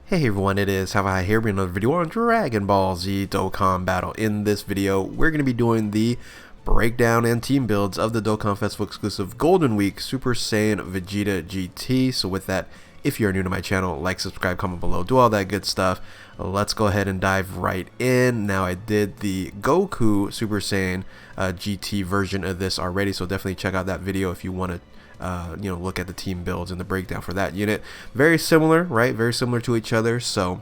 Hey everyone, it is Habetler here bringing another video on Dragon Ball Z Dokkan Battle. In this video, we're going to be doing the breakdown and team builds of the Dokkan Festival exclusive Golden Week Super Saiyan Vegeta GT. So with that, if you're new to my channel, like, subscribe, comment below, do all that good stuff. Let's go ahead and dive right in. Now, I did the Goku Super Saiyan GT version of this already, so definitely check out that video if you want to look at the team builds and the breakdown for that unit. Very similar, right? Very similar to each other. So,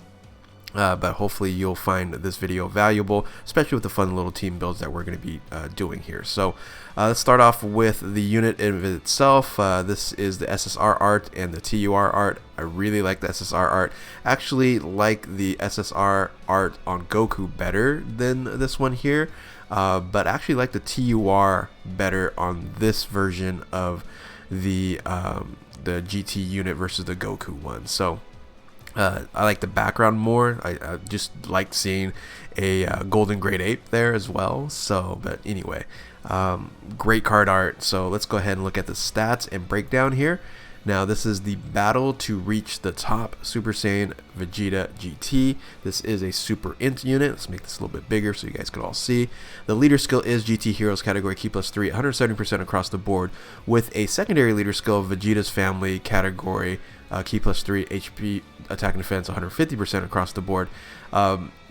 but hopefully you'll find this video valuable, especially with the fun little team builds that we're going to be doing here. So, let's start off with the unit in itself. This is the SSR art and the TUR art. I really like the SSR art. Actually, like the SSR art on Goku better than this one here. But actually like the TUR better on this version of the GT unit versus the Goku one. So I like the background more. I just like seeing a golden grade ape there as well. So, but anyway, great card art. So let's go ahead and look at the stats and breakdown here. Now, this is the battle to reach the top Super Saiyan Vegeta GT. This is a Super Int unit. Let's make this a little bit bigger so you guys can all see. The leader skill is GT Heroes category Key plus 3, 170% across the board, with a secondary leader skill of Vegeta's family category Key plus 3, HP, attack and defense 150% across the board.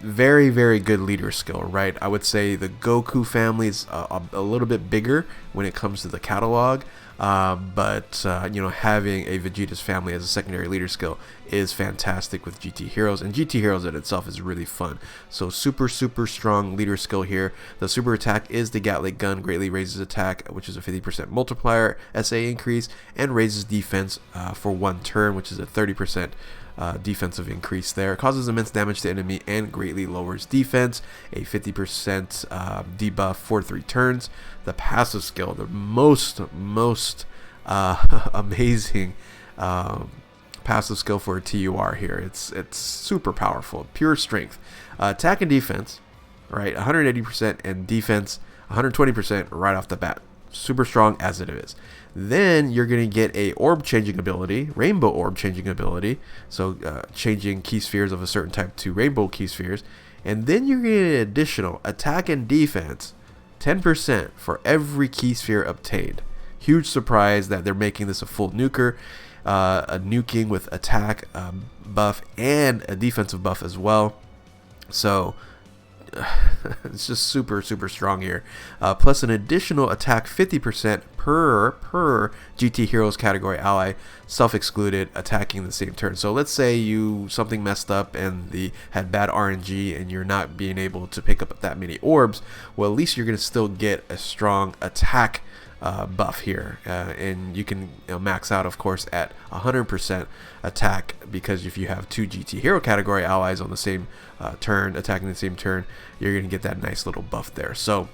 Very, very good leader skill, right? I would say the Goku family is a little bit bigger when it comes to the catalog. But having a Vegeta's family as a secondary leader skill is fantastic with GT Heroes, and GT Heroes in itself is really fun. So super strong leader skill here. The super attack is the Gatling gun, greatly raises attack, which is a 50% multiplier SA increase, and raises defense for 1 turn, which is a 30% defensive increase there. It causes immense damage to enemy and greatly lowers defense, a 50% debuff for 3 turns. The passive skill, the most amazing passive skill for a TUR here. It's super powerful, pure strength, attack and defense, right? 180% and defense 120% right off the bat. Super strong as it is. Then you're going to get a orb changing ability, rainbow orb changing ability, so changing key spheres of a certain type to rainbow key spheres. And then you're going to get additional attack and defense 10% for every key sphere obtained. Huge surprise that they're making this a full nuker, a nuking with attack buff and a defensive buff as well. So it's just super strong here, plus an additional attack 50% per GT Heroes category ally, self-excluded, attacking the same turn. So let's say something messed up and had bad RNG and you're not being able to pick up that many orbs. Well, at least you're going to still get a strong attack buff here, and you can max out, of course, at 100% attack, because if you have 2 GT Hero category allies on the same turn, attacking the same turn, you're going to get that nice little buff there. So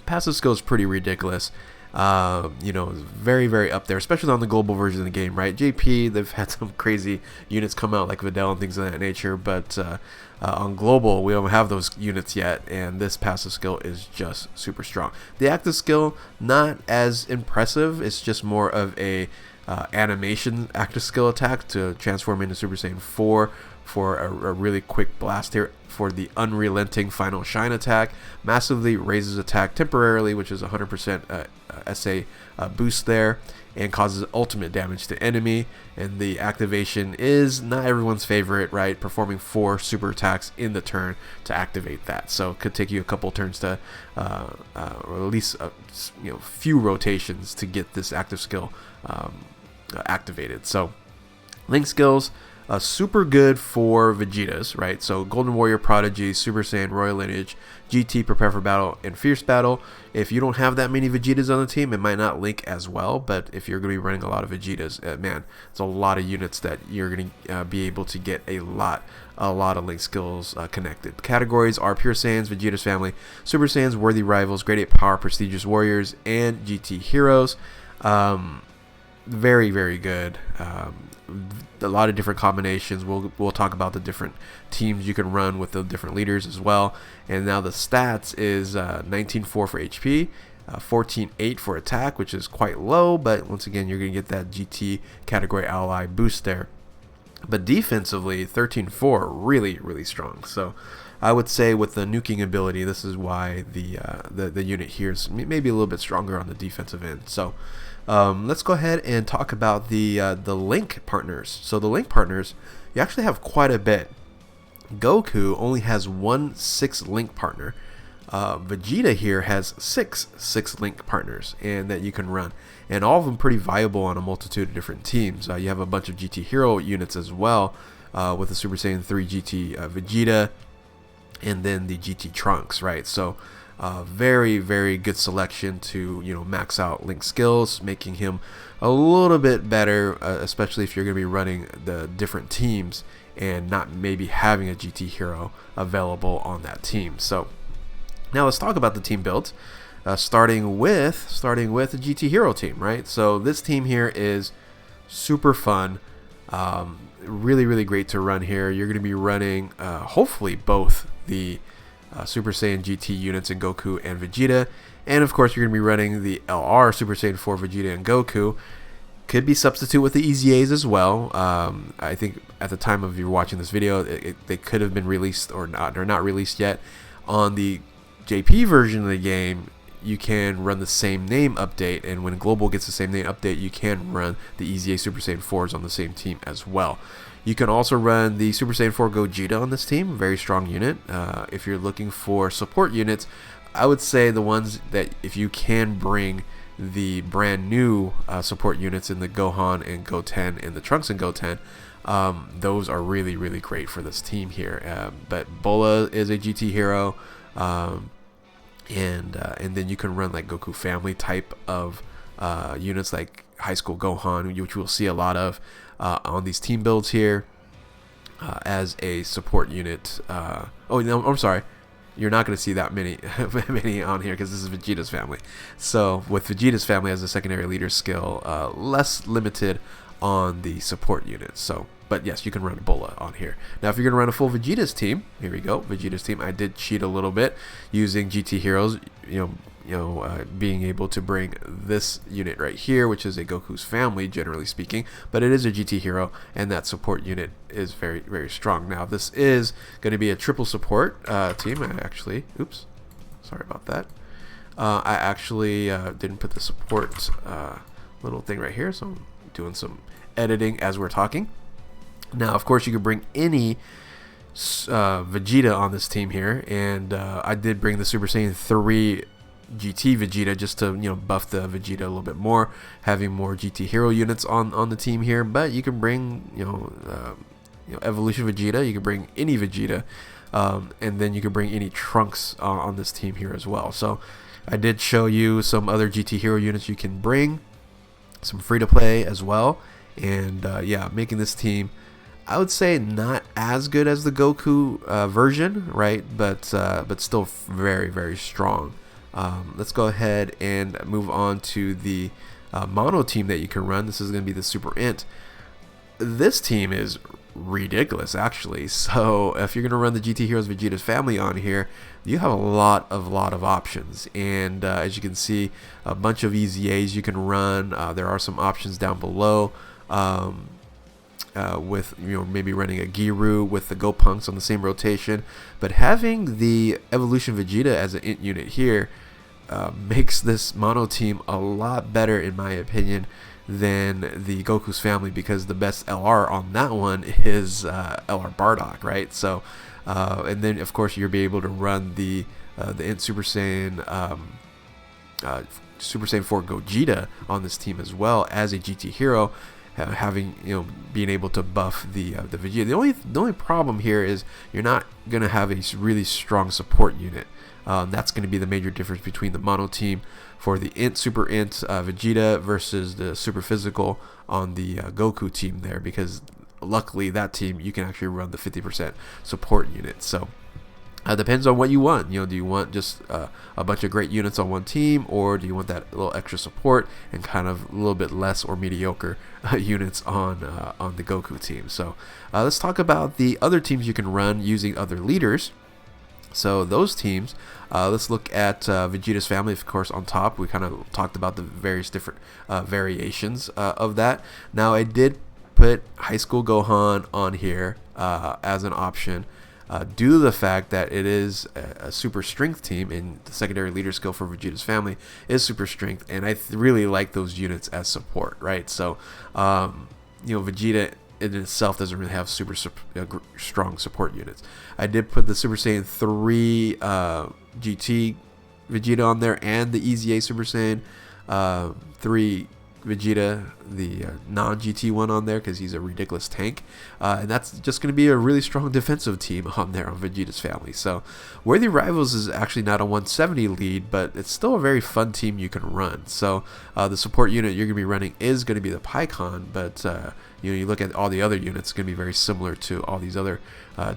passive skill is pretty ridiculous. Very up there, especially on the global version of the game, right? JP, they've had some crazy units come out like Videl and things of that nature, but on global we don't have those units yet, and this passive skill is just super strong. The active skill, not as impressive. It's just more of a animation active skill attack to transform into Super Saiyan 4 for a really quick blast here for the unrelenting final shine attack. Massively raises attack temporarily, which is 100% SA boost there, and causes ultimate damage to enemy. And the activation is not everyone's favorite, right? Performing 4 super attacks in the turn to activate that. So it could take you a couple turns to, or at least few rotations to get this active skill activated. So link skills, super good for Vegetas, right? So Golden Warrior, Prodigy, Super Saiyan, Royal Lineage, GT, Prepare for Battle, and Fierce Battle. If you don't have that many Vegetas on the team, it might not link as well, but if you're going to be running a lot of Vegetas, man, it's a lot of units that you're going to be able to get a lot of link skills connected. Categories are Pure Saiyans, Vegeta's family, Super Saiyans, Worthy Rivals, Grade 8 Power, Prestigious Warriors, and GT Heroes. Very good. A lot of different combinations. We'll talk about the different teams you can run with the different leaders as well. And now the stats is 19.4 for HP, 14.8 for attack, which is quite low, but once again you're going to get that GT category ally boost there. But defensively, 13-4, really, really strong. So I would say with the nuking ability, this is why the unit here is maybe a little bit stronger on the defensive end. So let's go ahead and talk about the link partners. So the link partners, you actually have quite a bit. Goku only has 1 6-link partner. Vegeta here has 6 link partners and that you can run, and all of them pretty viable on a multitude of different teams. You have a bunch of GT Hero units as well, with the Super Saiyan 3 GT Vegeta, and then the GT Trunks, right? So very, very good selection to max out Link skills, making him a little bit better, especially if you're going to be running the different teams and not maybe having a GT Hero available on that team. So now let's talk about the team builds, starting with the GT Hero team, right? So this team here is super fun, really, really great to run here. You're going to be running hopefully both the Super Saiyan GT units in Goku and Vegeta, and of course you're going to be running the LR Super Saiyan 4 Vegeta and Goku. Could be substitute with the EZAs as well. I think at the time of you watching this video, they could have been released or not. They're not released yet. On the JP version of the game, you can run the same name update, and when Global gets the same name update, you can run the EZA Super Saiyan 4s on the same team as well. You can also run the Super Saiyan 4 Gogeta on this team, very strong unit. If you're looking for support units, I would say the ones that if you can bring the brand new support units in the Gohan and Goten and the Trunks and Goten, those are really, really great for this team here. But Bola is a GT hero, and then you can run like Goku family type of units like High School Gohan, which we'll see a lot of on these team builds here as a support unit. Oh no, I'm sorry. You're not going to see that many on here because this is Vegeta's family. So with Vegeta's family as a secondary leader skill, less limited on the support units. So, but yes, you can run a Bola on here. Now, if you're going to run a full Vegeta's team, here we go. Vegeta's team. I did cheat a little bit using GT Heroes. Being able to bring this unit right here, which is a Goku's family, generally speaking, but it is a GT hero, and that support unit is very, very strong. Now, this is going to be a triple support team. Oops, sorry about that. I actually didn't put the support little thing right here, so I'm doing some editing as we're talking. Now, of course, you can bring any Vegeta on this team here, and I did bring the Super Saiyan 3 GT Vegeta just to buff the Vegeta a little bit more, having more GT hero units on the team here. But you can bring Evolution Vegeta, you can bring any Vegeta, and then you can bring any Trunks on this team here as well. So I did show you some other GT hero units you can bring, some free to play as well, and yeah, making this team, I would say, not as good as the Goku version, right? But still very, very strong. Let's go ahead and move on to the mono team that you can run. This is going to be the Super Int. This team is ridiculous, actually. So if you're going to run the GT Heroes Vegeta's family on here, you have a lot of options. And as you can see, a bunch of EZAs you can run. There are some options down below. With maybe running a Giru with the Gopunks on the same rotation, but having the Evolution Vegeta as an int unit here makes this mono team a lot better, in my opinion, than the Goku's family, because the best LR on that one is LR Bardock, right? So and then of course you'll be able to run the int Super Saiyan 4 Gogeta on this team as well as a GT hero, having being able to buff the Vegeta. The only problem here is you're not gonna have a really strong support unit. That's going to be the major difference between the mono team for the Super Int Vegeta versus the Super Physical on the Goku team there, because luckily that team you can actually run the 50% support unit. So depends on what you want. Do you want just a bunch of great units on one team, or do you want that little extra support and kind of a little bit less or mediocre units on the Goku team? So let's talk about the other teams you can run using other leaders. So those teams, let's look at Vegeta's family, of course, on top. We kind of talked about the various different variations of that. Now, I did put High School Gohan on here as an option due to the fact that it is a super strength team, and the secondary leader skill for Vegeta's family is super strength, and I really like those units as support, right? So, Vegeta in itself doesn't really have super strong support units. I did put the Super Saiyan 3 GT Vegeta on there, and the EZA Super Saiyan 3 Vegeta, the non-GT one, on there because he's a ridiculous tank, and that's just going to be a really strong defensive team on there on Vegeta's family. So Worthy Rivals is actually not a 170 lead, but it's still a very fun team you can run. So the support unit you're going to be running is going to be the Pycon, but you look at all the other units, it's going to be very similar to all these other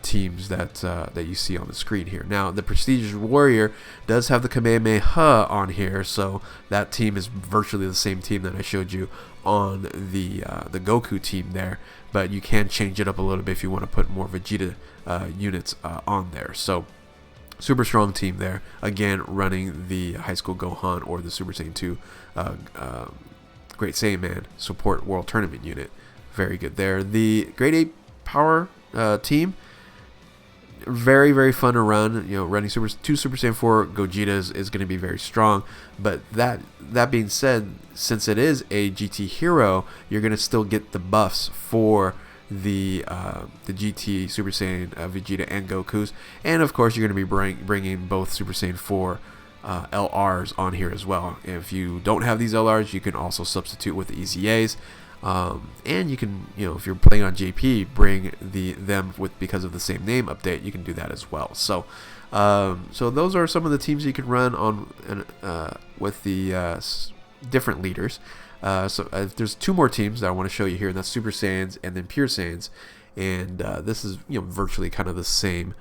teams that you see on the screen here. Now, the Prestigious Warrior does have the Kamehameha on here, so that team is virtually the same team that I showed you on the Goku team there, but you can change it up a little bit if you want to put more Vegeta units on there. So super strong team there, again running the High School Gohan or the Super Saiyan 2 Great Saiyaman support World Tournament unit. Very good there. The Grade 8 Power team, very, very fun to run. Running two Super Saiyan 4 Gogetas is going to be very strong. But that being said, since it is a GT hero, you're going to still get the buffs for the GT Super Saiyan Vegeta and Goku's, and of course you're going to be bringing both Super Saiyan 4 LRs on here as well. If you don't have these LRs, you can also substitute with the EZAs. And you can, if you're playing on JP, bring them with, because of the same name update, you can do that as well. So, so those are some of the teams you can run on with the different leaders. So there's two more teams that I want to show you here, and that's Super Saiyans and then Pure Saiyans. And this is virtually kind of the same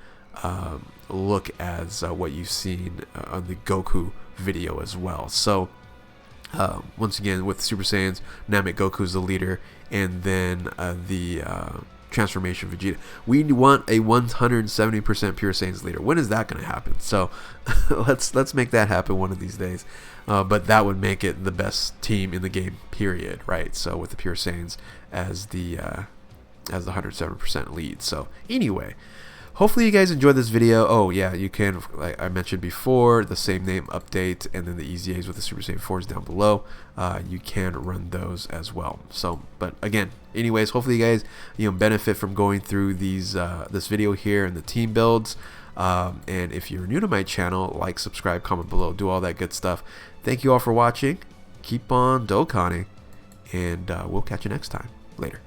look as what you've seen on the Goku video as well. So. Once again, with Super Saiyans, Namek Goku's the leader, and then the transformation Vegeta. We want a 170% Pure Saiyans leader. When is that going to happen? So let's make that happen one of these days. But that would make it the best team in the game, period, right? So with the Pure Saiyans as the 107% lead. So anyway. Hopefully you guys enjoyed this video. Oh yeah, you can, like I mentioned before, the same name update, and then the EZAs with the Super Saiyan 4s down below. You can run those as well. So, but again, anyways, hopefully you guys benefit from going through these this video here and the team builds. And if you're new to my channel, like, subscribe, comment below, do all that good stuff. Thank you all for watching. Keep on Dokkaning, and we'll catch you next time. Later.